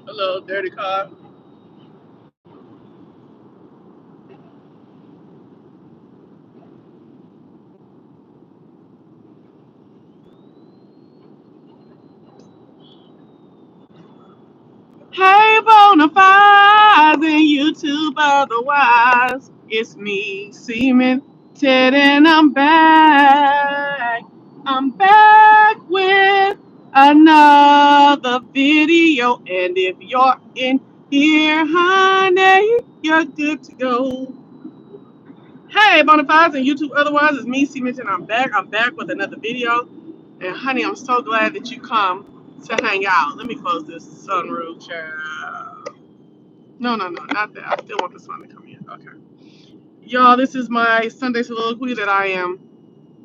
A little dirty car. Hey, Bonafide and YouTube otherwise. It's me, Seaman Ted, and I'm back. I'm back with another video. And if you're in here, honey, you're good to go. Hey, Bonafides and YouTube otherwise, it's me, Seaman, and I'm back. I'm back with another video. And honey, I'm so glad that you come to hang out. Let me close this sunroof, child. No, no, no, not that. I still want the sun to come in. Okay. Y'all, this is my Sunday soliloquy that I am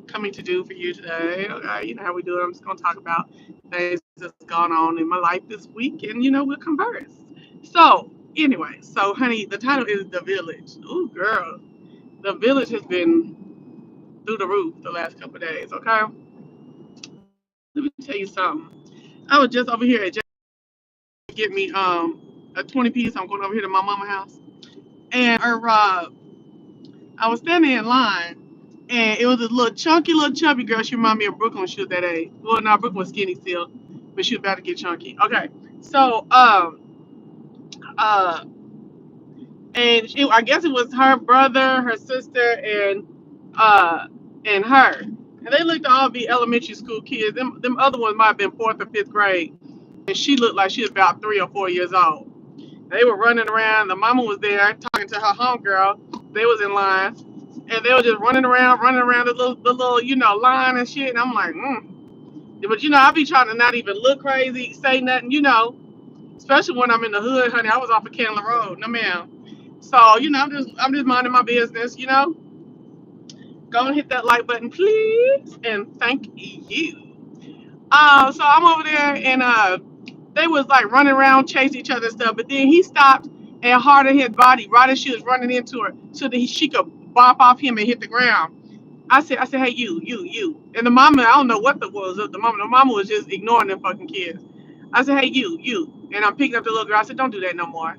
coming to do for you today. Okay, you know how we do it. I'm just going to talk about things that's gone on in my life this week, and we'll converse. So, anyway, so honey, the title is The Village. Ooh, girl. The Village has been through the roof the last couple of days, okay? Let me tell you something. I was just over here at get me a 20 piece. I'm going over here to my mama's house. And I was standing in line, and it was a little chunky, little chubby girl. She reminded me of Brooklyn when she was that age. Well, no, Brooklyn was skinny still, but she was about to get chunky. Okay, so uh, I guess it was her brother, her sister, uh, and her. And they looked to all be elementary school kids. Them other ones might have been fourth or fifth grade, and she looked like she was about 3 or 4 years old. They were running around. The mama was there talking to her homegirl. They was in line, and they were just running around the little, line and shit. And I'm like, But I be trying to not even look crazy, say nothing, especially when I'm in the hood, honey. I was off of Candler Road, no ma'am. So I'm just minding my business, Go and hit that like button, please, and thank you. So I'm over there, and they was like running around, chasing each other and stuff. But then he stopped and hard hit his body right as she was running into her, so that she could bop off him and hit the ground. I said, hey, you. And the mama, I don't know what the was of the mama. The mama was just ignoring them fucking kids. I said, hey, you. And I'm picking up the little girl. I said, don't do that no more.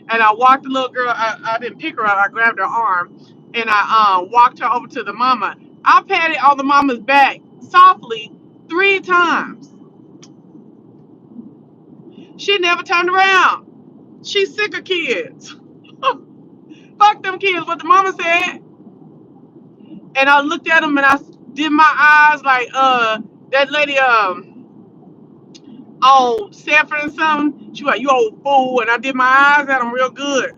And I walked the little girl. I didn't pick her up. I grabbed her arm, and I walked her over to the mama. I patted on the mama's back softly 3 times. She never turned around. She's sick of kids. Fuck them kids, what the mama said. And I looked at them and I did my eyes like that lady on Sanford and something. She was like, you old fool. And I did my eyes at him real good.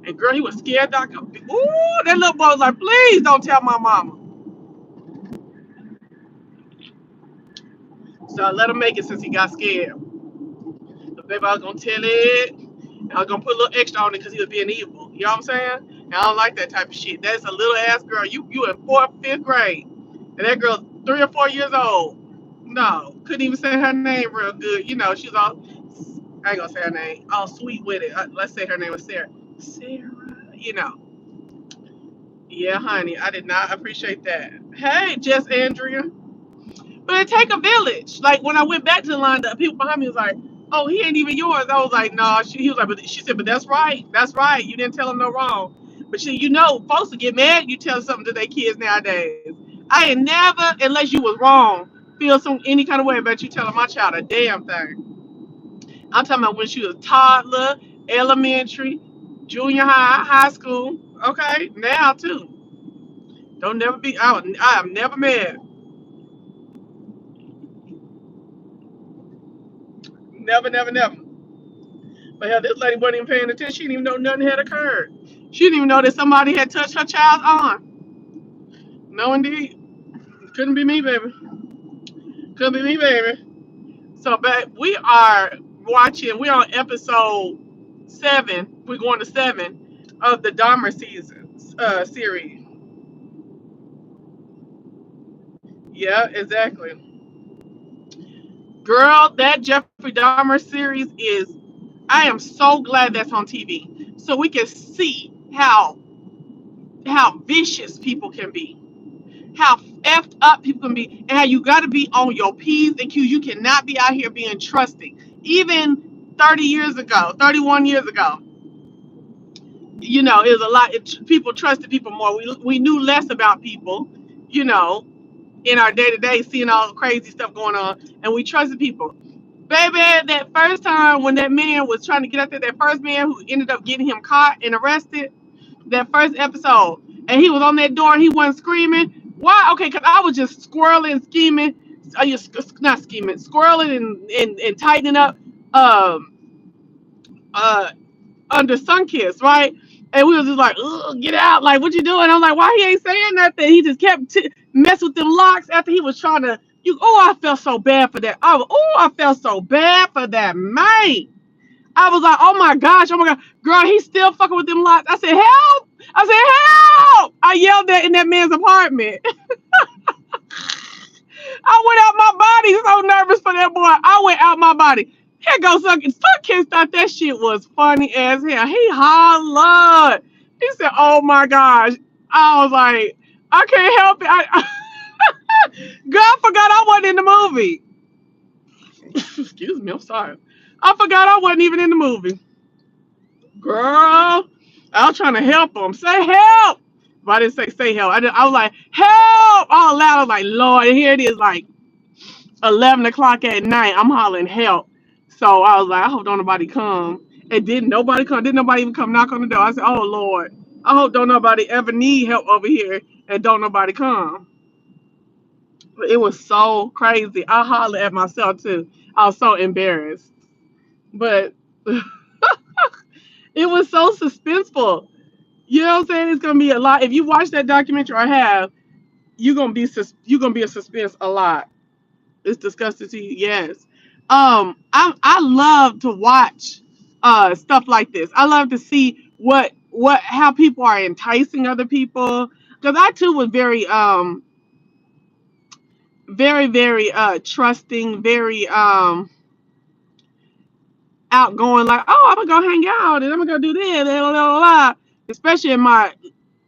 And girl, he was scared. Ooh, that little boy was like, please don't tell my mama. So I let him make it since he got scared. So baby, I was gonna tell it. And I was gonna put a little extra on it because he was being evil. You know what I'm saying? And I don't like that type of shit. That's a little ass girl. You in fourth, fifth grade. And that girl's 3 or 4 years old. No, couldn't even say her name real good. She's all, I ain't gonna say her name, all sweet with it. Let's say her name was Sarah. Sarah, yeah, honey, I did not appreciate that. Hey, Jess Andrea. But it take a village. Like when I went back to the line, the people behind me was like, oh, he ain't even yours. I was like, no. He was like, but she said, but that's right. That's right. You didn't tell him no wrong. But folks will get mad you tell something to their kids nowadays. I ain't never, unless you was wrong, feel any kind of way about you telling my child a damn thing. I'm talking about when she was toddler, elementary, junior high, high school. Okay, now too. Don't never be. I am never mad. Never, never, never. But hell, this lady wasn't even paying attention. She didn't even know nothing had occurred. She didn't even know that somebody had touched her child's arm. No, indeed. Couldn't be me, baby. Couldn't be me, baby. So, back we're on episode 7. We're going to 7 of the Dahmer series. Yeah, exactly. Girl, that Jeffrey Dahmer series I am so glad that's on TV. So we can see how vicious people can be, how effed up people can be, and how you got to be on your P's and Q's. You cannot be out here being trusting. Even 30 years ago, 31 years ago, you know, it was a lot. People trusted people more. We knew less about people, you know, in our day to day, seeing all the crazy stuff going on, and we trusted people. Baby, that first time when that man was trying to get out there, that first man who ended up getting him caught and arrested, that first episode, and he was on that door and he wasn't screaming. Why? Okay, because I was just squirreling, scheming, not scheming, squirreling and tightening up. Um, uh, Under Sunkiss, right? And we was just like, ugh, get out. Like, what you doing? I'm like, why he ain't saying nothing? He just kept mess with them locks after he was trying to, I felt so bad for that. I felt so bad for that man. I was like, oh my gosh, oh my God. Girl, he's still fucking with them locks. I said, help. I said, help. I yelled that in that man's apartment. I went out my body. So nervous for that boy. I went out my body. Here goes Sunkiss thought that shit was funny as hell. He hollered. He said, oh my gosh. I was like, I can't help it. Girl, I forgot I wasn't in the movie. Excuse me, I'm sorry. I forgot I wasn't even in the movie. Girl, I was trying to help him. Say help. But I didn't say help. I was like, help. All loud. I was like, Lord, and here it is like 11 o'clock at night. I'm hollering help. So I was like, I hope don't nobody come. And didn't nobody come. Didn't nobody even come knock on the door. I said, oh, Lord, I hope don't nobody ever need help over here and don't nobody come. But it was so crazy. I hollered at myself, too. I was so embarrassed. But it was so suspenseful. You know what I'm saying? It's gonna be a lot. If you watch that documentary I have, you're gonna be a suspense a lot. It's disgusting to you, yes. I love to watch stuff like this. I love to see how people are enticing other people. Because I too was very trusting, very outgoing, like, oh, I'm gonna go hang out and I'm gonna go do this, blah, blah, blah, blah. Especially in my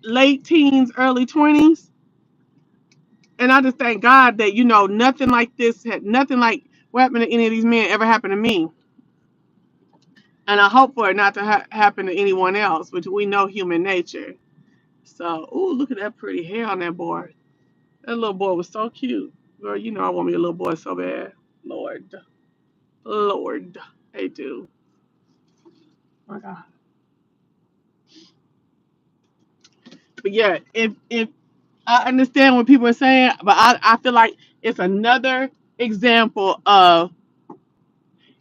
late teens, early 20s. And I just thank God that, nothing like this nothing like what happened to any of these men ever happened to me. And I hope for it not to happen to anyone else, which we know human nature. So, ooh, look at that pretty hair on that boy. That little boy was so cute. Girl, I want me a little boy so bad. Lord. Lord. They do. My God. But yeah, if I understand what people are saying, but I feel like it's another example of,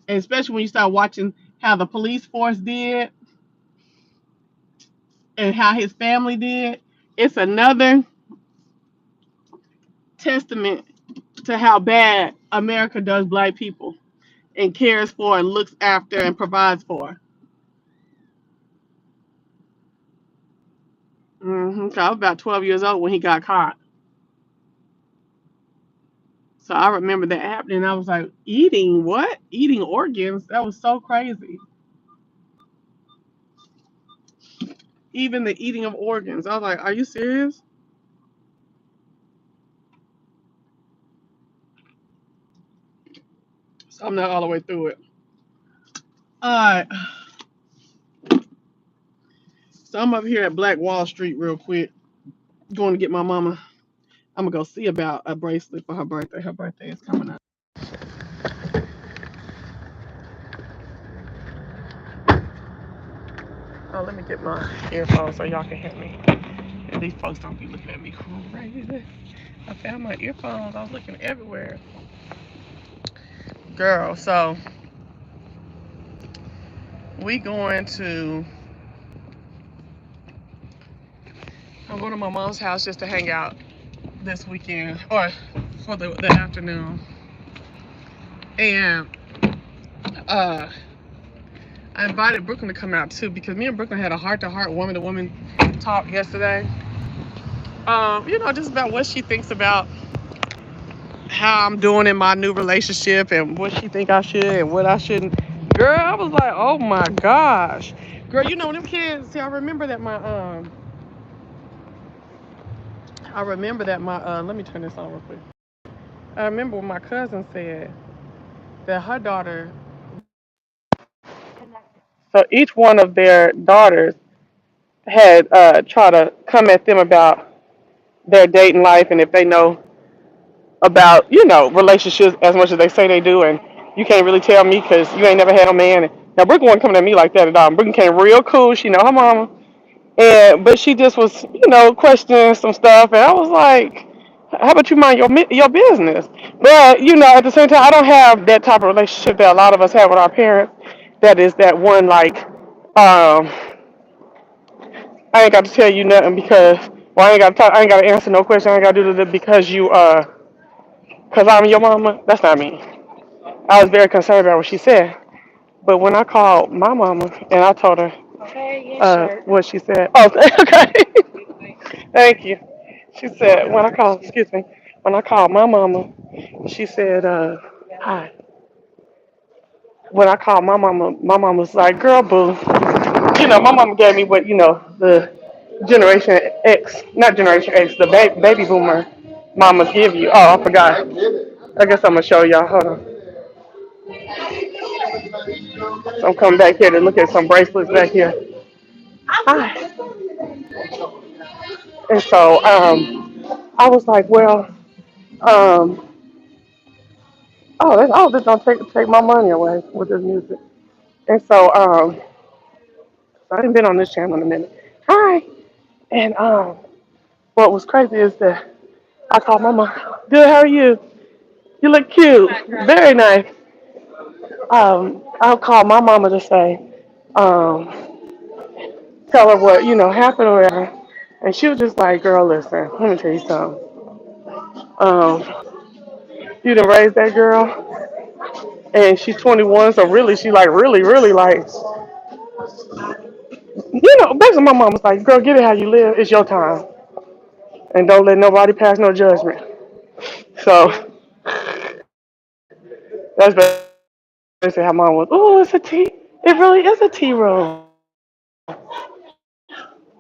especially when you start watching how the police force did and how his family did, it's another testament to how bad America does black people and cares for and looks after and provides for. I was about 12 years old when he got caught. So I remember that happening. I was like, eating what? Eating organs? That was so crazy. Even the eating of organs. I was like, are you serious? So I'm not all the way through it. Alright. So I'm up here at Black Wall Street real quick. Going to get my mama. I'm gonna go see about a bracelet for her birthday. Her birthday is coming up. Oh, let me get my earphones so y'all can hear me. And these folks don't be looking at me crazy. I found my earphones. I was looking everywhere. Girl, so I'm going to my mom's house just to hang out this weekend, or for the afternoon. And I invited Brooklyn to come out too, because me and Brooklyn had a heart-to-heart, woman-to-woman talk yesterday. Just about what she thinks about how I'm doing in my new relationship and what she think I should and what I shouldn't. Girl, I was like, oh my gosh. Girl, them kids, see, I remember that let me turn this on real quick. I remember when my cousin said that her daughter So each one of their daughters had tried to come at them about their dating life and if they know about, relationships as much as they say they do. And you can't really tell me because you ain't never had a man. And now, Brooke wasn't coming at me like that at all. Brooke came real cool. She know her mama. But she just was, questioning some stuff. And I was like, how about you mind your business? But, at the same time, I don't have that type of relationship that a lot of us have with our parents. That is that one, like, I ain't got to tell you nothing because, well, I ain't got to talk, I ain't got to answer no question. I ain't got to do that because because I'm your mama. That's not me. I was very concerned about what she said. But when I called my mama and I told her what she said, oh, okay, thank you. She said when I called, excuse me, when I called my mama, she said, hi. When I called my mama was like, girl, boo. My mama gave me what the Generation X, not Generation X, the baby boomer mamas give you. Oh, I forgot. I guess I'm gonna show y'all. Hold on. So I'm coming back here to look at some bracelets back here. Hi. And so I was like, well, um, this don't take my money away with this music. And so I haven't been on this channel in a minute. Hi. And what was crazy is that I called my mom. Good, how are you? You look cute. Very nice. I'll call my mama to say, um, tell her what, happened or whatever. And she was just like, girl, listen, let me tell you something. Um, you done raised that girl, and she's 21, so really, she like, really, really like, basically my mom was like, girl, get it how you live. It's your time. And don't let nobody pass no judgment. So that's basically how mom was, oh, it's a tea. It really is a tea room.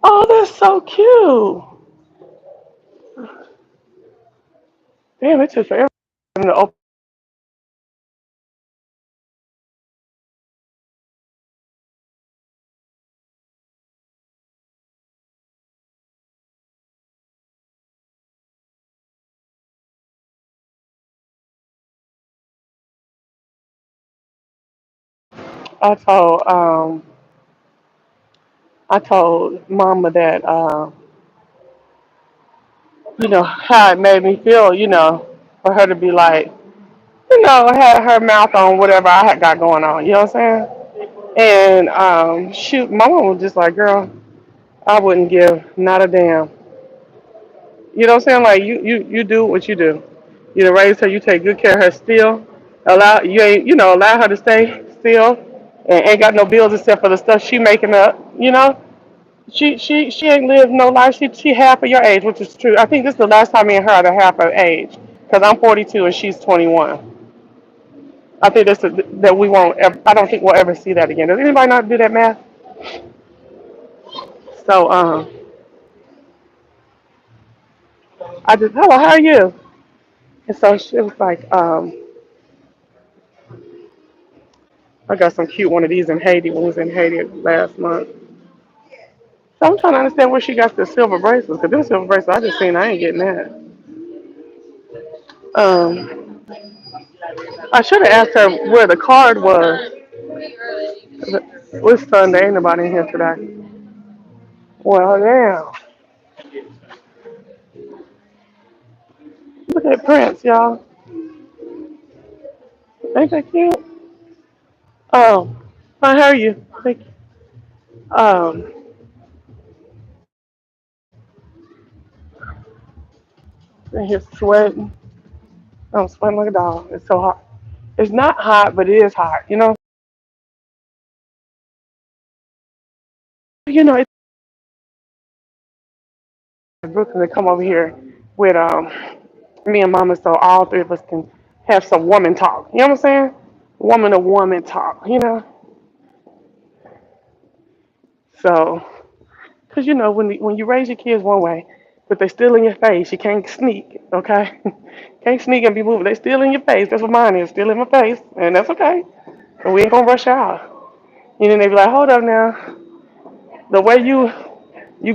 Oh, that's so cute. Damn, it took forever to open. I told um I told Mama that how it made me feel, for her to be like, had her mouth on whatever I had got going on, you know what I'm saying? And shoot, my mom was just like, girl, I wouldn't give not a damn. You know what I'm saying? Like you do what you do. You know, raise her, you take good care of her still. Allow her to stay still and ain't got no bills except for the stuff she making up. She ain't lived no life. She half of your age, which is true. I think this is the last time me and her are half her age, because I'm 42 and she's 21. I think that we won't. I don't think we'll ever see that again. Does anybody not do that math? So I just hello, how are you? And so she was like, I got some cute one of these in Haiti when we was in Haiti last month. So I'm trying to understand where she got the silver bracelets. Cause them silver bracelets I just seen, I ain't getting that. Um, I should have asked her where the card was. It's Sunday, ain't nobody in here today. Well, damn. Look at Prince, y'all. Ain't that cute? Oh, fine, how are you? Thank you. Um, in here sweating. I'm sweating like a dog. It's so hot. It's not hot, but it is hot. It's Brooklyn to come over here with me and Mama, so all three of us can have some woman talk. You know what I'm saying? Woman to woman talk. So, cause when you raise your kids one way, but they still in your face, you can't sneak. Okay? Can't sneak and be moving. They still in your face. That's what mine is. Still in my face, and that's okay. But we ain't gonna rush out. And then they be like, hold up now, the way you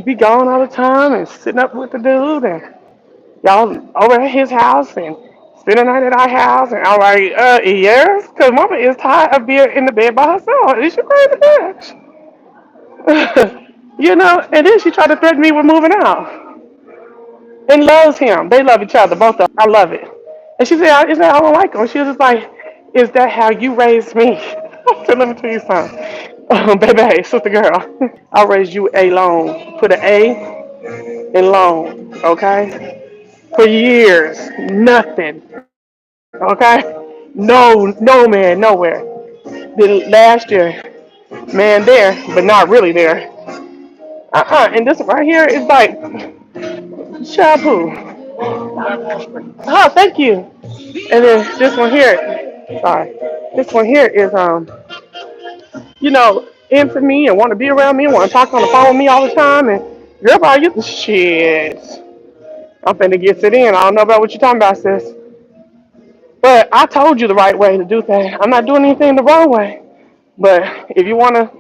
be gone all the time and sitting up with the dude and y'all over at his house and spend the night at our house. And I'm like, yes, because mama is tired of being in the bed by herself. Is she crazy bitch? You know, and then she tried to threaten me with moving out and loves him. They love each other, both of them. I love it. And she said, is that I don't like him? She was just like, is that how you raised me? I said, let me tell you something. Baby, hey, sister girl. I raised you alone. Put an A in long, okay? For years. Nothing. Okay? No man, nowhere. Then last year, man there, but not really there. And this right here is like shampoo. Oh, thank you. And then this one here, sorry. This one here is into me and want to be around me and want to talk on the phone with me all the time. And girl, I get the shit. I'm finna get it in. I don't know about what you're talking about, sis. But I told you the right way to do things. I'm not doing anything the wrong way. But if you want to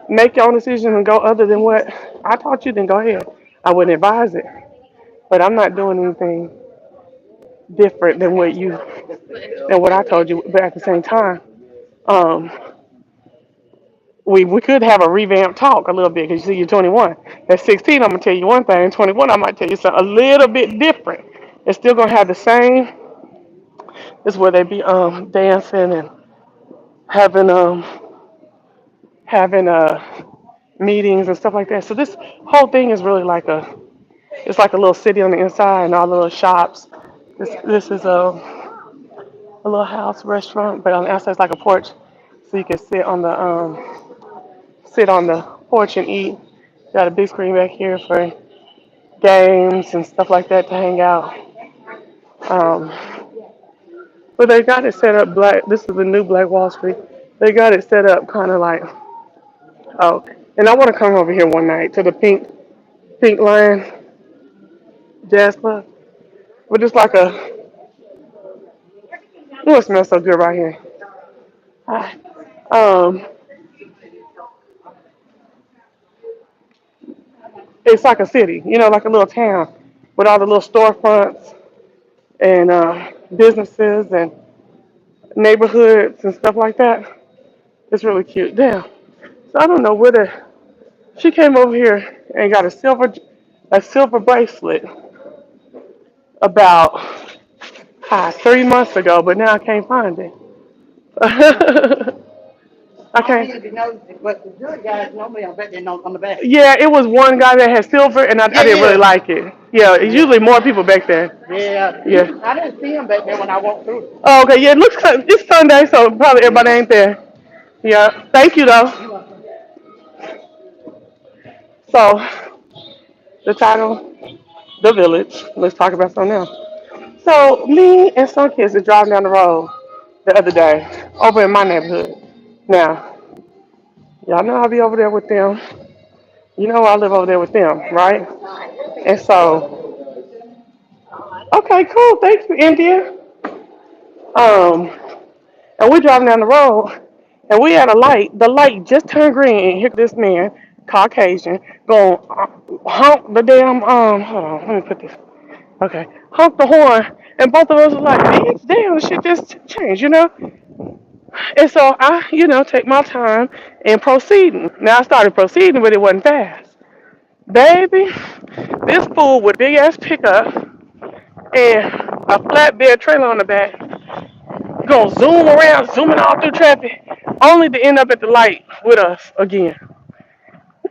make your own decision and go other than what I taught you, then go ahead. I wouldn't advise it. But I'm not doing anything different than what I told you. But at the same time, um, we could have a revamped talk a little bit because you see you're 21. At 16, I'm gonna tell you one thing. 21, I might tell you something a little bit different. It's still gonna have the same. It's where they be dancing and having meetings and stuff like that. So this whole thing is really like it's like a little city on the inside and all the little shops. This is a little house restaurant, but on the outside it's like a porch, so you can sit on the porch and eat. Got a big screen back here for games and stuff like that to hang out. Um, but they got it set up black. This is the new Black Wall Street. They got it set up kind of like and I want to come over here one night to the Pink Lion Jazz Club. But it's like it smells so good right here. Hi. Um, it's like a city, like a little town with all the little storefronts and businesses and neighborhoods and stuff like that. It's really cute. Damn. So I don't know whether she came over here and got a silver bracelet about 3 months ago, but now I can't find it. I can't. Yeah, it was one guy that had silver, and I didn't really like it. Yeah, it's usually more people back there. Yeah. I didn't see him back there when I walked through. Oh, okay. Yeah, it's Sunday, so probably everybody ain't there. Yeah. Thank you though. So the title, The Village. Let's talk about something else. So me and some kids are driving down the road the other day over in my neighborhood. Now, y'all know I'll be over there with them. You know I live over there with them, right? And so, okay, cool. Thank you, India. Um, and we're driving down the road, and we at a light. The light just turned green, and here this man, Caucasian, going honk the damn Hold on, let me put this. Okay, honk the horn, and both of us were like, "Bitch, damn, shit just changed." And so take my time and proceeding. Now I started proceeding, but it wasn't fast. Baby, this fool with big ass pickup and a flatbed trailer on the back gonna zoom around, zooming all through traffic, only to end up at the light with us again.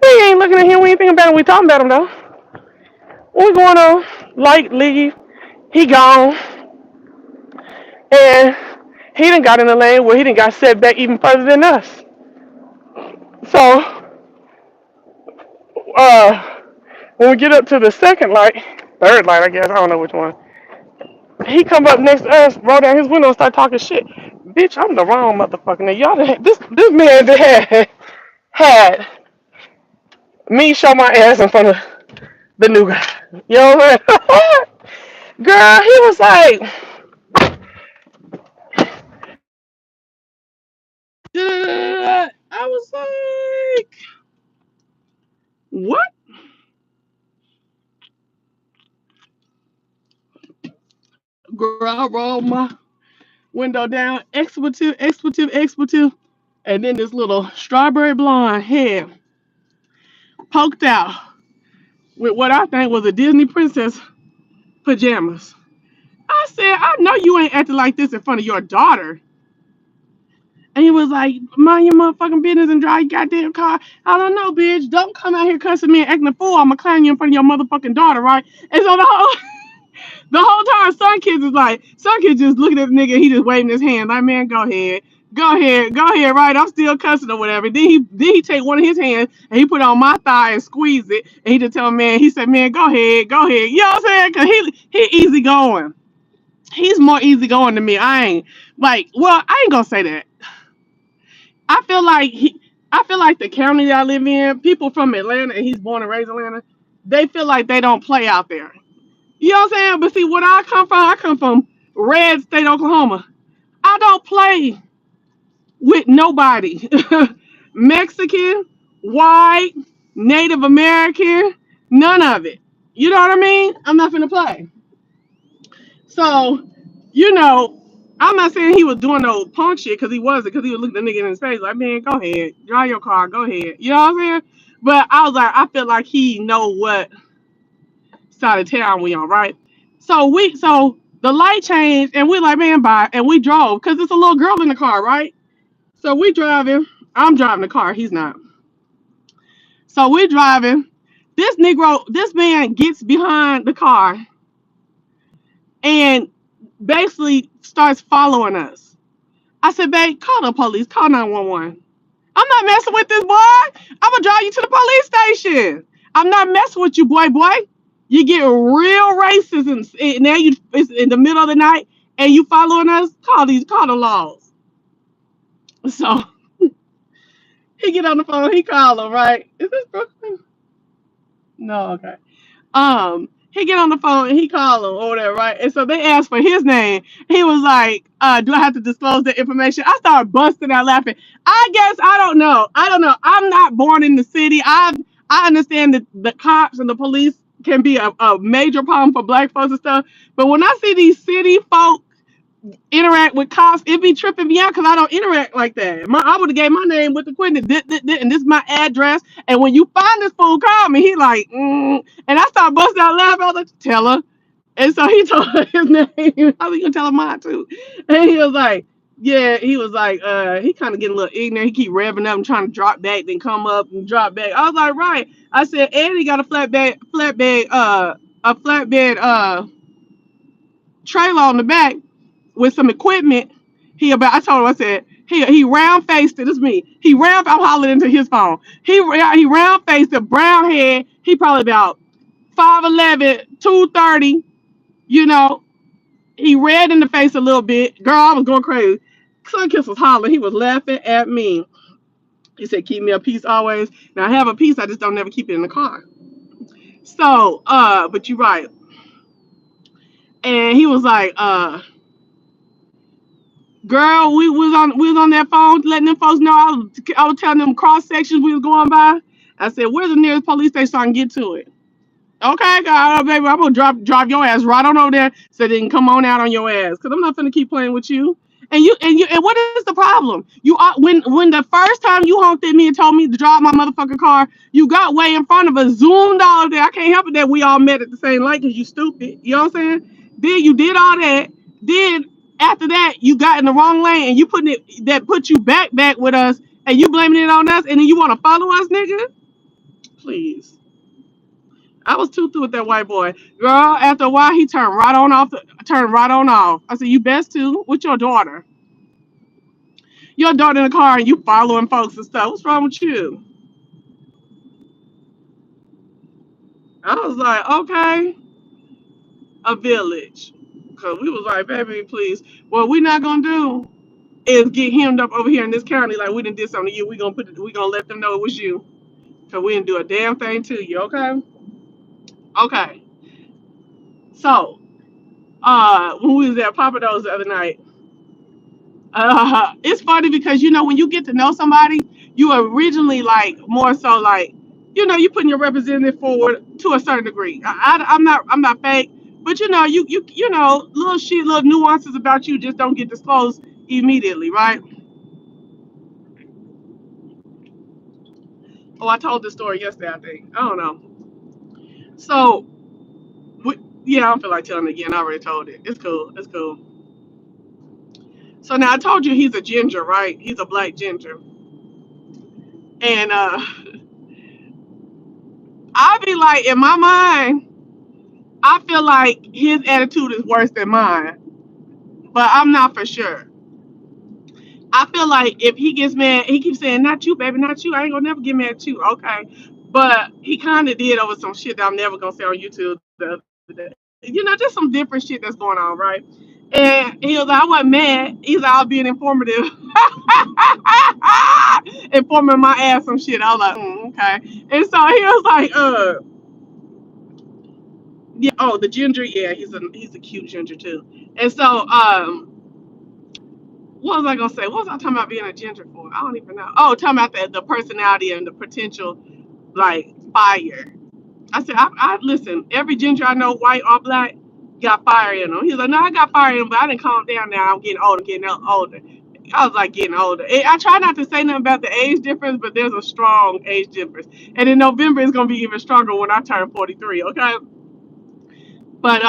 We ain't looking at him, we ain't thinking about him, we talking about him though. What's going on? Light leave, he gone, and he done got in the lane where he done got set back even further than us. So, uh, when we get up to the second light, third light, I guess, I don't know which one, he come up next to us, roll down his window, and start talking shit. Bitch, I'm the wrong motherfucker. Now y'all, this man had me show my ass in front of the new guy. You know what I'm saying? Girl, he was like, I was like, what? Girl, I rolled my window down, expletive, expletive, expletive, and then this little strawberry blonde head poked out with what I think was a Disney princess pajamas. I said, I know you ain't acting like this in front of your daughter. And he was like, mind your motherfucking business and drive your goddamn car. I don't know, bitch. Don't come out here cussing me and acting a fool. I'ma clown you in front of your motherfucking daughter, right? And so the whole time, Son Kids is like, Son Kids just looking at the nigga, he just waving his hand, like, man, go ahead. Go ahead, go ahead, right? I'm still cussing or whatever. Then he take one of his hands and he put it on my thigh and squeeze it. And he just tell me, man, he said, man, go ahead, go ahead. You know what I'm saying? Cause he easy going. He's more easy going than me. I ain't like, well, I ain't gonna say that. I feel like I feel like the county that I live in, people from Atlanta, and he's born and raised in Atlanta, they feel like they don't play out there. You know what I'm saying? But see, where I come from red state, Oklahoma. I don't play with nobody. Mexican, white, Native American, none of it. You know what I mean? I'm not finna play. So, you know, I'm not saying he was doing no punk shit because he wasn't, because he was looking at the nigga in his face like, man, go ahead, drive your car, go ahead. You know what I'm saying? But I was like, I feel like he know what side of town we on, right? So the light changed and we like, man, bye, and we drove because it's a little girl in the car, right? So we driving. I'm driving the car. He's not. So we're driving. This man gets behind the car and basically starts following us. I said, babe, call the police. Call 911. I'm not messing with this boy. I'm going to drive you to the police station. I'm not messing with you, boy. You get real racist and now it's in the middle of the night and you following us. Call the laws. So he get on the phone. He call him, right? Is this Brooklyn? No, okay. He get on the phone and he called him or whatever, right? And so they asked for his name. He was like, do I have to disclose the information? I started busting out laughing. I guess I don't know. I'm not born in the city. I understand that the cops and the police can be a major problem for black folks and stuff. But when I see these city folk interact with cops, it be tripping me out because I don't interact like that. I would have gave my name with the Quentin, and this is my address. And when you find this fool, call me. He like, and I started busting out laughing. I was like, tell her. And so he told her his name. I was gonna tell her mine too. And he was like, yeah, he was like, he kind of getting a little ignorant. He keep revving up and trying to drop back, then come up and drop back. I was like, right. I said, and he got a flatbed trailer on the back with some equipment. I told him, I said, he round faced it. It's me. I'm hollering into his phone. He round faced it, brown head. He probably about 5'11", 230. You know, he red in the face a little bit. Girl, I was going crazy. Sunkiss was hollering. He was laughing at me. He said, keep me a piece always. Now I have a piece, I just don't never keep it in the car. So, but you're right. And he was like, girl, we was on that phone letting them folks know I was telling them cross sections we was going by. I said, where's the nearest police station so I can get to it? Okay, God, baby, I'm gonna drive your ass right on over there so they can come on out on your ass. Cause I'm not gonna keep playing with you. And what is the problem? You are when the first time you honked at me and told me to drive my motherfucking car, you got way in front of us, zoomed all there. I can't help it that we all met at the same light because you stupid. You know what I'm saying? Then you did all that. Then after that, you got in the wrong lane and you put you back with us and you blaming it on us and then you want to follow us, nigga? Please. I was too through with that white boy. Girl, after a while, he turned right on off. I said, you best to with your daughter. Your daughter in the car and you following folks and stuff. What's wrong with you? I was like, okay, a village. Because we was like, baby, please. What we not going to do is get hemmed up over here in this county like we done did something to you. We gonna let them know it was you. Because we didn't do a damn thing to you, okay? Okay. So, when we was at Papa Do's the other night, it's funny because when you get to know somebody, You originally like more so like, you putting your representative forward to a certain degree. I'm not fake, but little shit, little nuances about you just don't get disclosed immediately, right? Oh, I told this story yesterday, I think. I don't know. So, yeah, I don't feel like telling it again. I already told it. It's cool. It's cool. So now I told you he's a ginger, right? He's a black ginger, and I be like, in my mind, I feel like his attitude is worse than mine, but I'm not for sure. I feel like if he gets mad, he keeps saying, "Not you, baby, not you. I ain't gonna never get mad at you." Okay, but he kind of did over some shit that I'm never gonna say on YouTube the other day. Just some different shit that's going on, right? And he was like, "I wasn't mad." He's like, "I was being informative." Informing my ass some shit. I was like, okay. And so he was like, yeah, oh, the ginger, yeah, he's a cute ginger too. And so, what was I gonna say? What was I talking about being a ginger for? I don't even know. Oh, talking about the personality and the potential like fire. I said, I listen. Every ginger I know, white or black, got fire in them. He's like, no, I got fire in them, but I didn't calm down now. I'm getting older, getting older. I was like getting older. I try not to say nothing about the age difference, but there's a strong age difference. And in November, it's gonna be even stronger when I turn 43. Okay, but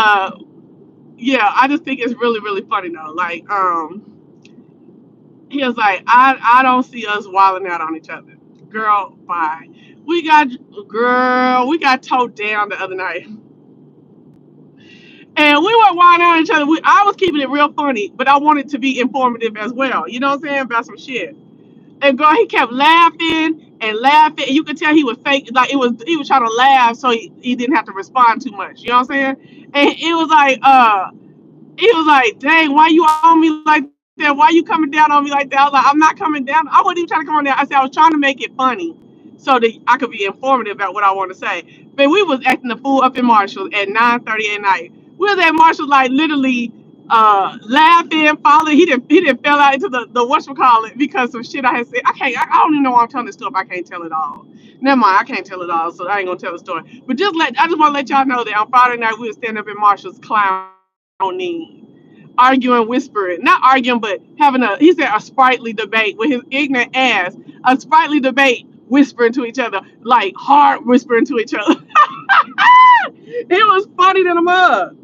yeah, I just think it's really, really funny though. Like, he was like, I don't see us wilding out on each other. Girl, bye. We got we got towed down the other night. And we were wilding out on each other. I was keeping it real funny, but I wanted to be informative as well. You know what I'm saying? About some shit. And girl, he kept laughing and laughing. And you could tell he was fake. Like he was trying to laugh so he didn't have to respond too much. You know what I'm saying? And it was like, he was like, dang, why you on me like that? Why you coming down on me like that? I was like, I'm not coming down. I wasn't even trying to come on down. I said I was trying to make it funny so that I could be informative about what I want to say. But we was acting the fool up in Marshall at 9:30 at night. We was at Marshall like literally laughing, falling. He didn't fell out into the whatchamacallit because of shit I had said. I don't even know why I'm telling this stuff. I can't tell it all. Never mind, I can't tell it all, so I ain't gonna tell the story. But I just want to let y'all know that on Friday night we was standing up in Marshall's clowning, arguing, whispering, not arguing, but having he said a sprightly debate with his ignorant ass, a sprightly debate, whispering to each other, like hard whispering to each other. It was funny than a mug.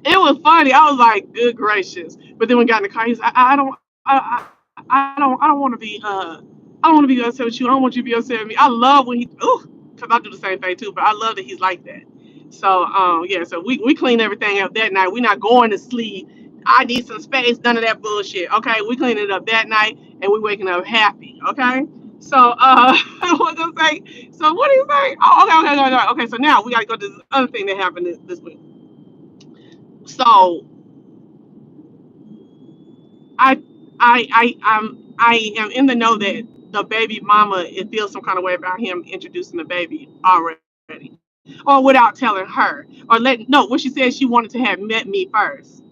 It was funny. I was like, good gracious. But then we got in the car, he's like, I don't want to be I don't want to be upset with you. I don't want you to be upset with me. I love when because I do the same thing too, but I love that he's like that. So yeah, so we cleaned everything up that night. We're not going to sleep. I need some space, none of that bullshit. Okay, we cleaned it up that night and we waking up happy. Okay. So what was I say? So what do you say? Oh, okay. So now we gotta go to this other thing that happened this week. So I I am in the know that the baby mama it feels some kind of way about him introducing the baby already, or without telling her, or letting no. What she said she wanted to have met me first,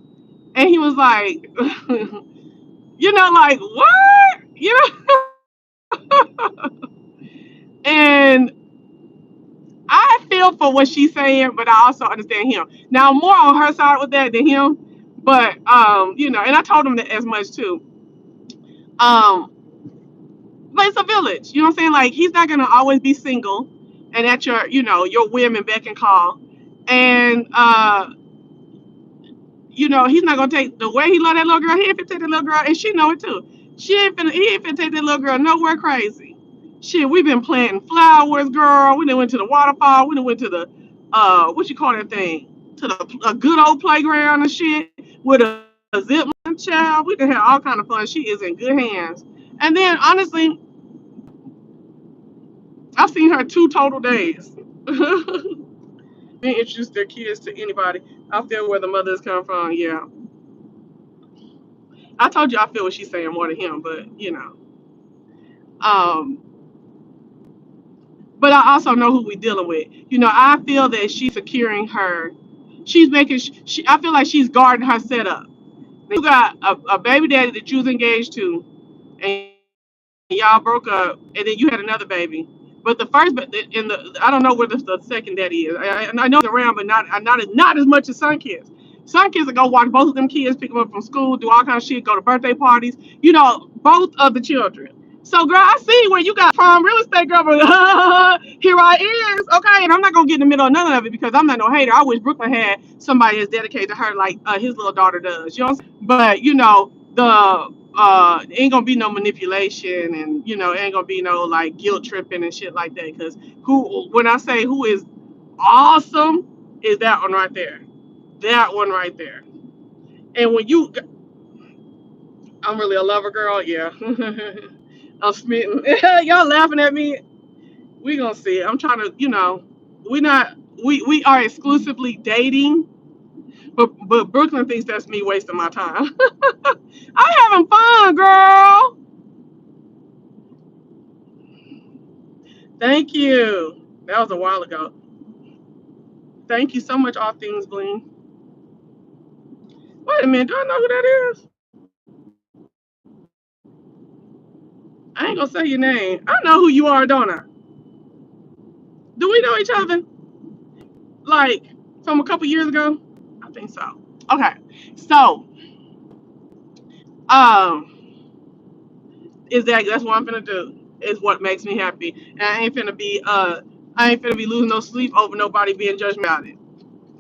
and he was like, like what, and I feel for what she's saying, but I also understand him. Now I'm more on her side with that than him, but and I told him that as much too. Um, but it's a village. You know what I'm saying? Like he's not gonna always be single and at your whim and beck and call. And he's not gonna take the way he love that little girl, he ain't finna take that little girl, and she know it too. He ain't finna take that little girl nowhere crazy. Shit, we've been planting flowers, girl. We done went to the waterfall, we done went to the what you call that thing? To the a good old playground and shit with a zip line child. We done had all kind of fun. She is in good hands. And then honestly, I've seen her 2 total days. Being introduced their kids to anybody. I feel where the mothers come from. Yeah, I told you I feel what she's saying more to him, but um, but I also know who we dealing with. I feel that she's securing her. She's making. I feel like she's guarding her setup. You got a baby daddy that you was engaged to, and y'all broke up, and then you had another baby. But the first, in the, I don't know where the second daddy is. I know he's around, but not as much as son kids. Son kids will go watch both of them kids, pick them up from school, do all kind of shit, go to birthday parties. You know, both of the children. So, girl, I see where you got prime real estate, girl. But here I is, okay. And I'm not gonna get in the middle of none of it because I'm not no hater. I wish Brooklyn had somebody as dedicated to her like his little daughter does. You know what I'm saying? But you know, the ain't gonna be no manipulation, and you know ain't gonna be no like guilt tripping and shit like that, because who, when I say who is awesome, is that one right there, that one right there. And when you, I'm really a lover girl, yeah. I'm smitten. Y'all laughing at me. We gonna see. I'm trying to, you know, we not, we are exclusively dating, but Brooklyn thinks that's me wasting my time. I'm having fun, girl. Thank you. That was a while ago. Thank you so much, All Things Bling. Wait a minute, do I know who that is? I ain't gonna say your name. I know who you are, don't I? Do we know each other? Like from a couple years ago? I think so. Okay. So, um, that's what I'm gonna do. Is what makes me happy. And I ain't finna be losing no sleep over nobody being judged about it.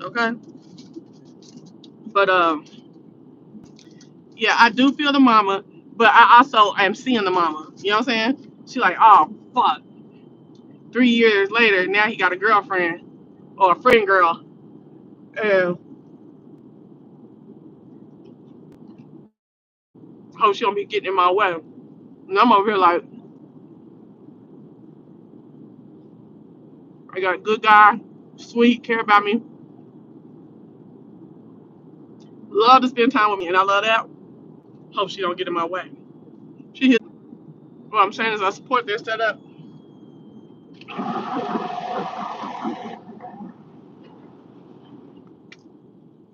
Okay? But yeah, I do feel the mama, but I also am seeing the mama. You know what I'm saying? She like, oh fuck. 3 years later, now he got a girlfriend or a friend girl, and hope she don't be getting in my way. And I'm over here like, I got a good guy, sweet, care about me, love to spend time with me, and I love that. Hope she don't get in my way. She hit. What I'm saying is I support their setup.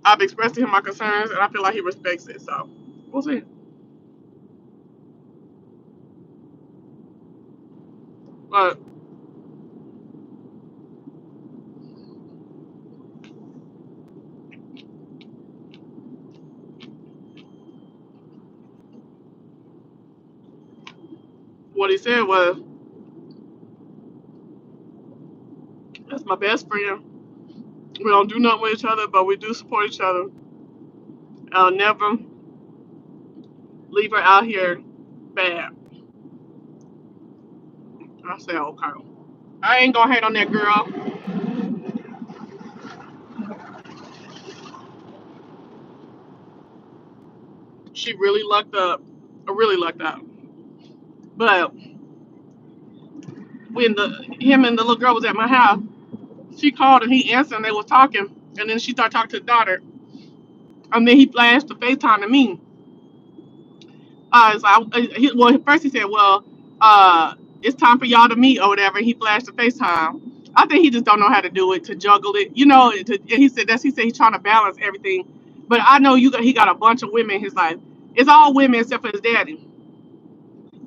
I've expressed to him my concerns, and I feel like he respects it. So we'll see. But what he said was, "That's my best friend. We don't do nothing with each other, but we do support each other. I'll never leave her out here bad." I said, okay. I ain't gonna hate on that girl. She really lucked up. Really lucked up. But when the him and the little girl was at my house, she called and he answered and they was talking. And then she started talking to the daughter. And then he flashed the FaceTime to me. Well, first he said, well, it's time for y'all to meet or whatever. And he flashed the FaceTime. I think he just don't know how to do it, to juggle it. You know, and he said he's trying to balance everything. But I know he got a bunch of women in his life. It's all women except for his daddy.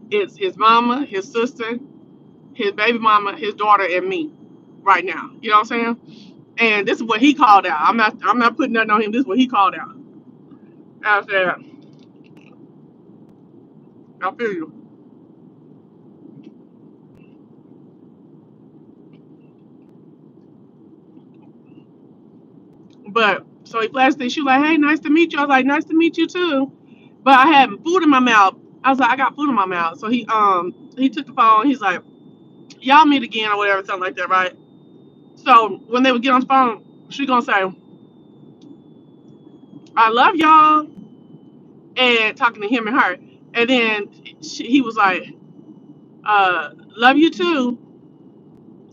It's his mama, his sister, his baby mama, his daughter, and me right now. You know what I'm saying? And this is what he called out. I'm not putting nothing on him. This is what he called out. I said, I feel you. But so he flashed it. She was like, hey, nice to meet you. I was like, nice to meet you too. But I had food in my mouth. I was like, I got food in my mouth. So he took the phone. He's like, y'all meet again or whatever, something like that, right? So when they would get on the phone, she gonna say, I love y'all, and talking to him and her. And then he was like, love you too.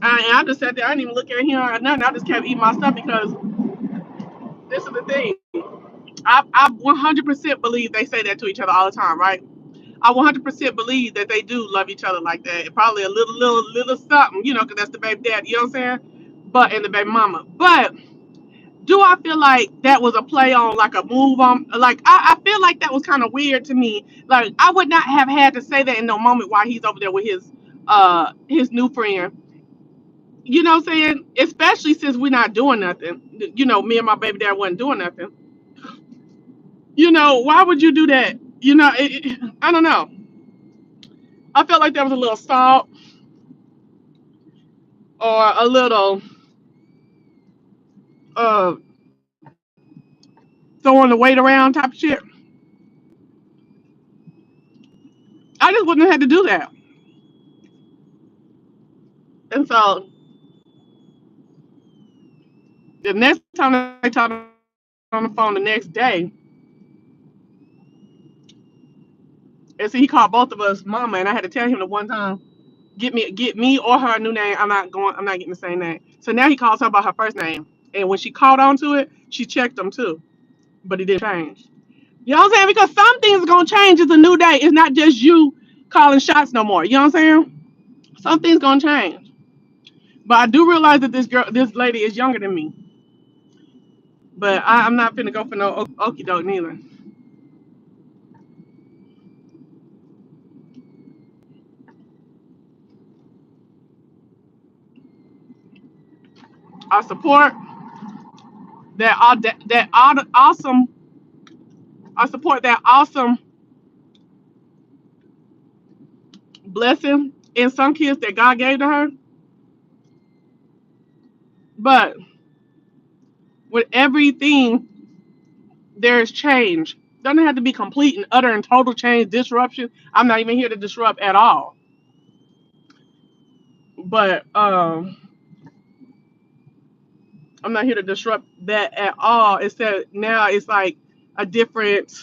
And I just sat there. I didn't even look at him or nothing. I just kept eating my stuff because this is the thing. I 100% believe they say that to each other all the time, right? I 100% believe that they do love each other like that. Probably a little something, you know, because that's the baby dad. You know what I'm saying? But and the baby mama. But Do I feel like that was a play on like a move on? Like I feel like that was kind of weird to me. Like I would not have had to say that in no moment while he's over there with his new friend. You know what I'm saying? Especially since we're not doing nothing. You know, me and my baby dad wasn't doing nothing. You know, why would you do that? You know, I don't know. I felt like there was a little salt or a little uh throwing the weight around type of shit. I just wouldn't have had to do that. And so the next time they talked on the phone the next day, and see he called both of us mama, and I had to tell him the one time, get me or her a new name. I'm not getting the same name. So now he calls her by her first name. And when she caught on to it, she checked him too. But it didn't change. You know what I'm saying? Because some things are gonna change. It's a new day. It's not just you calling shots no more. You know what I'm saying? Some things gonna change. But I do realize that this lady is younger than me. But I'm not finna go for no okie doke neither. I support that awesome. I support that awesome blessing in some kids that God gave to her. But with everything, there's change. Doesn't have to be complete and utter and total change, disruption. I'm not even here to disrupt at all. But I'm not here to disrupt that at all. It's that now it's like a different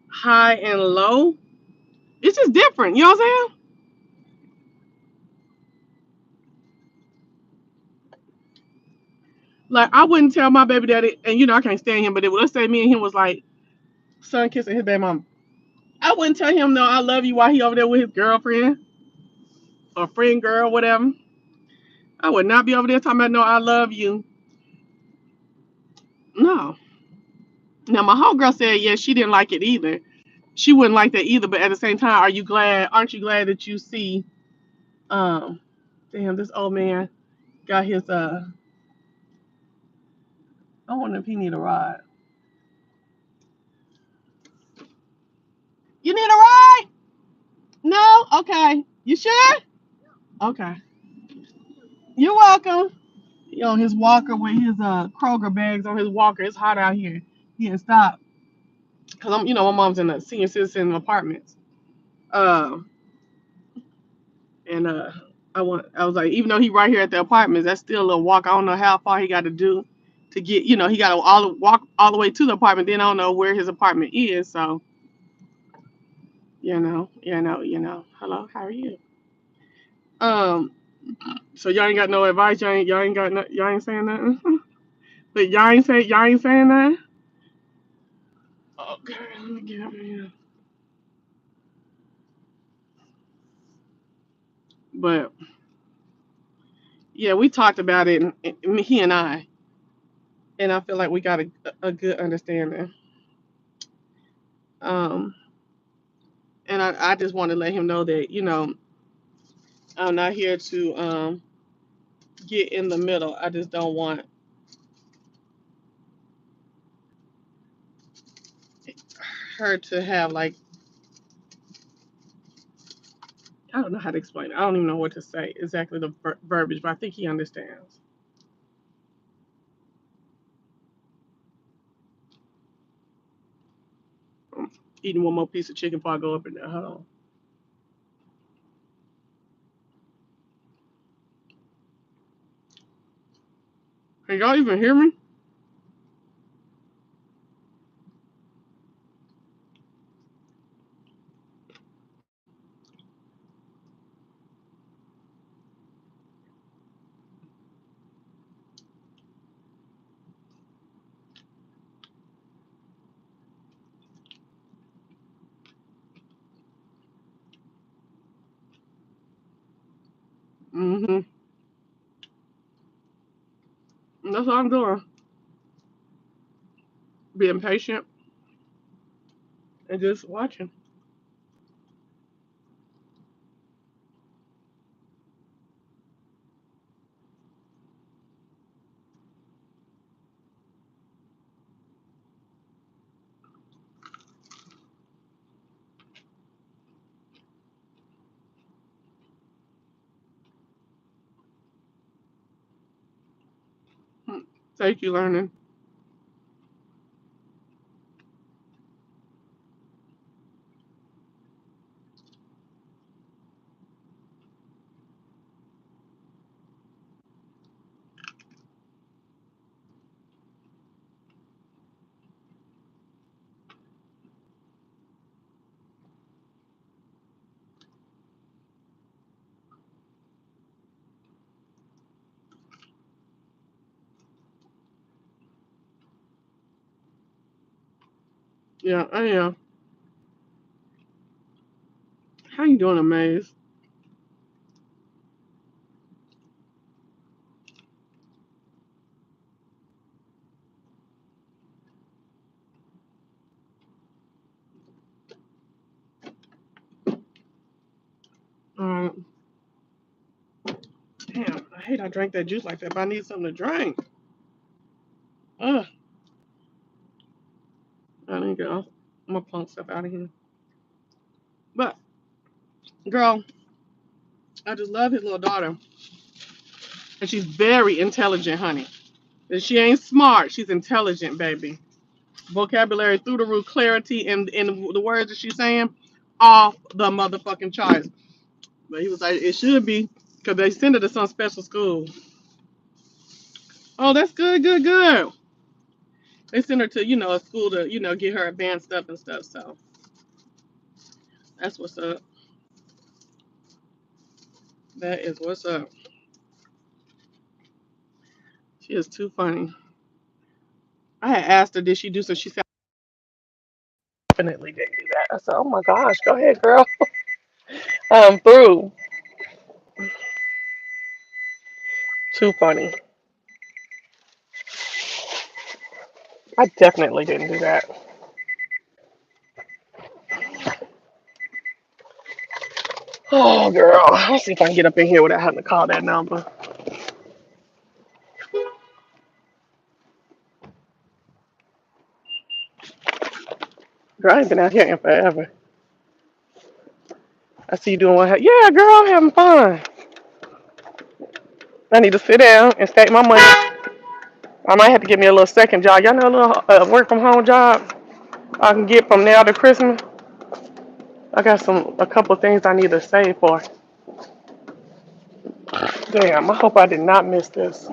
high and low. It's just different. You know what I'm saying? Like I wouldn't tell my baby daddy, and I can't stand him. But let's say me and him was like son kissing his baby mom. I wouldn't tell him no, I love you while he over there with his girlfriend or friend girl, whatever. I would not be over there talking about no, I love you. No. Now my homegirl said yes, she didn't like it either. She wouldn't like that either. But at the same time, are you glad? Aren't you glad that you see? Um, damn, this old man got his. I wonder if he need a ride. You need a ride? No. Okay. You sure? Okay. You're welcome. He on his walker with his Kroger bags on his walker. It's hot out here. He had stopped because my mom's in a senior citizen apartments. Uh, and I was like, even though he right here at the apartments, that's still a little walk. I don't know how far he got to do to get. He got to walk all the way to the apartment. Then I don't know where his apartment is. So Hello, how are you? Um, so y'all ain't got no advice. Y'all ain't got no, y'all ain't saying nothing. But y'all ain't saying nothing. Okay, let me get up here. But yeah, we talked about it, and he and I feel like we got a good understanding. Um, and I just want to let him know that I'm not here to get in the middle. I just don't want her to have like I don't know how to explain it. I don't even know what to say exactly the verbiage, but I think he understands. I'm eating one more piece of chicken before I go up in there. Hold on. Can y'all even hear me? Mm-hmm. That's what I'm doing. being patient and just watching. Hmm. Thank you, learning. Yeah, I am. How you doing, Amaze? Um, Damn, I hate I drank that juice like that, but I need something to drink. Ugh, I need to get all my punk stuff out of here. But, girl, I just love his little daughter. And she's very intelligent, honey. And she ain't smart, she's intelligent, baby. Vocabulary through the roof, clarity in the words that she's saying, off the motherfucking charts. But he was like, it should be, because they send her to some special school. Oh, that's good, good, good. They send her to, a school to, get her advanced stuff and stuff. So that's what's up. That is what's up. She is too funny. I had asked her, did she do so? She said, definitely didn't do that. I said, oh my gosh, go ahead, girl. I'm through. Too funny. I definitely didn't do that. Oh, girl. Let's see if I can get up in here without having to call that number. Girl, I ain't been out here in forever. I see you doing what? Yeah, girl, I'm having fun. I need to sit down and stack my money. I might have to get me a little second job. Y'all know a little work from home job I can get from now to Christmas. I got a couple of things I need to save for. Damn, I hope I did not miss this.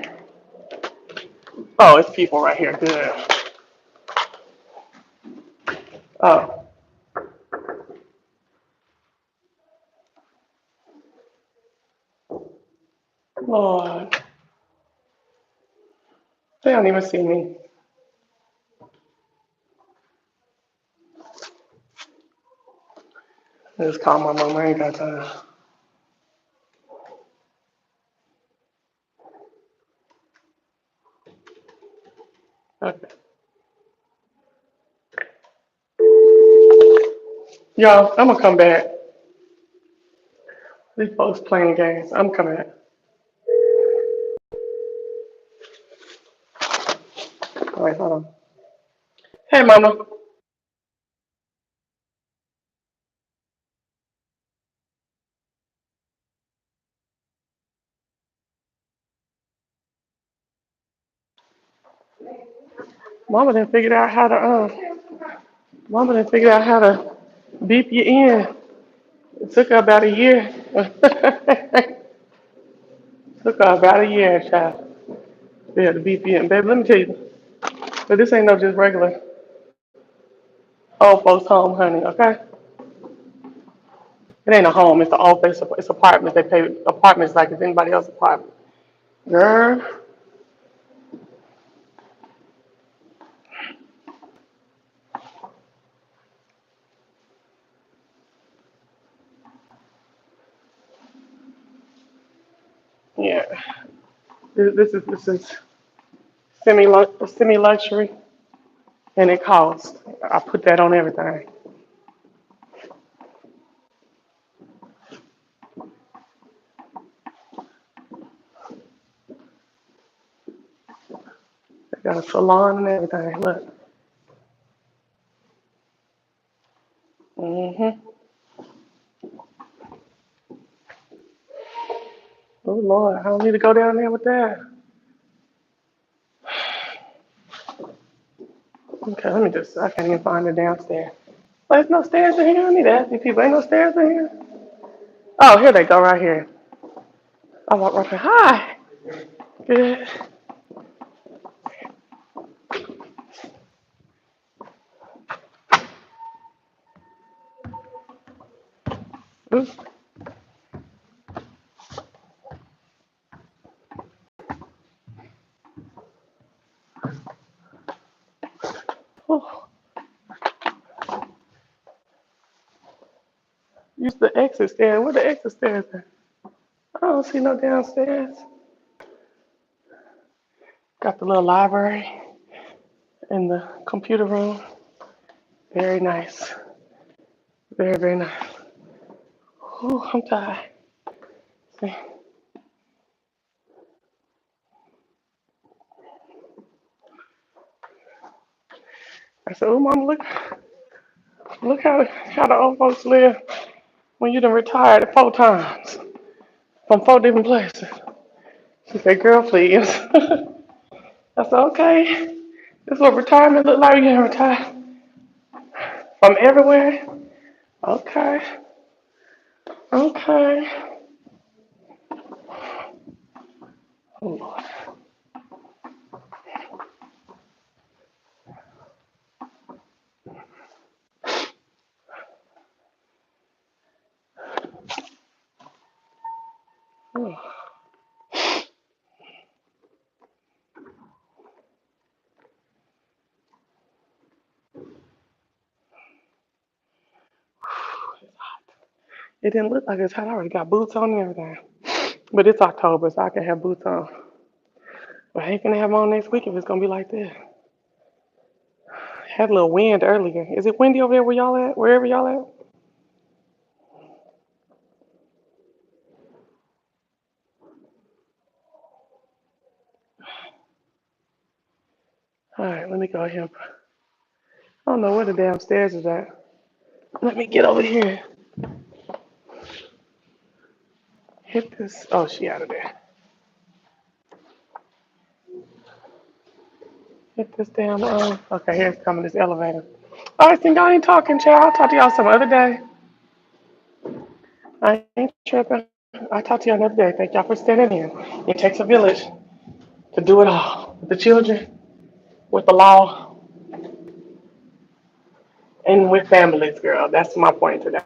Oh, it's people right here. Good. Oh, Lord. They don't even see me. I just call my mom. I ain't got time. Okay. Y'all, I'm going to come back. These folks playing games. I'm coming back. All right, hold on. Hey, Mama. Mama didn't figure out how to, Mama didn't figure out how to beep you in. It took her about a year. Took her about a year, child. To be able to beep you in. Baby, let me tell you. But this ain't no just regular old folks home, honey, okay? It ain't a home, it's an office, it's apartments. They pay apartments like it's anybody else's apartment. Girl, yeah. This is semi luxury. and it costs. I put that on everything. They got a salon and everything. Look. Mhm. Oh Lord, I don't need to go down there with that. Okay, let me just. I can't even find it downstairs. There's no stairs in here. I need to ask these people. Ain't no stairs in here. Oh, here they go, right here. I walk right there. Hi. Good. Oops. Oh, use the exit stairs. Where the exit stairs at? I don't see no downstairs. Got the little library in the computer room. Very nice. Very, very nice. Oh, I'm tired. See? I said, oh, Mom, look how the old folks live when you done retired 4 times from 4 different places. She said, girl, please. I said, okay. This is what retirement look like. You retire from everywhere. Okay. Okay. Oh, Lord. Oh, it didn't look like it's hot. I already got boots on and everything. But it's October, so I can have boots on. But I ain't gonna have them on next week if it's gonna be like this. Had a little wind earlier. Is it windy over there where y'all at? Wherever y'all at? All right, let me go here. I don't know where the damn stairs is at. Let me get over here. Hit this. Oh, she out of there. Hit this damn. Okay, here's coming this elevator. All right, then y'all ain't talking, child. I'll talk to y'all some other day. I ain't tripping. I'll talk to y'all another day. Thank y'all for standing in. It takes a village to do it all. With the children, with the law, and with families, girl. That's my point today.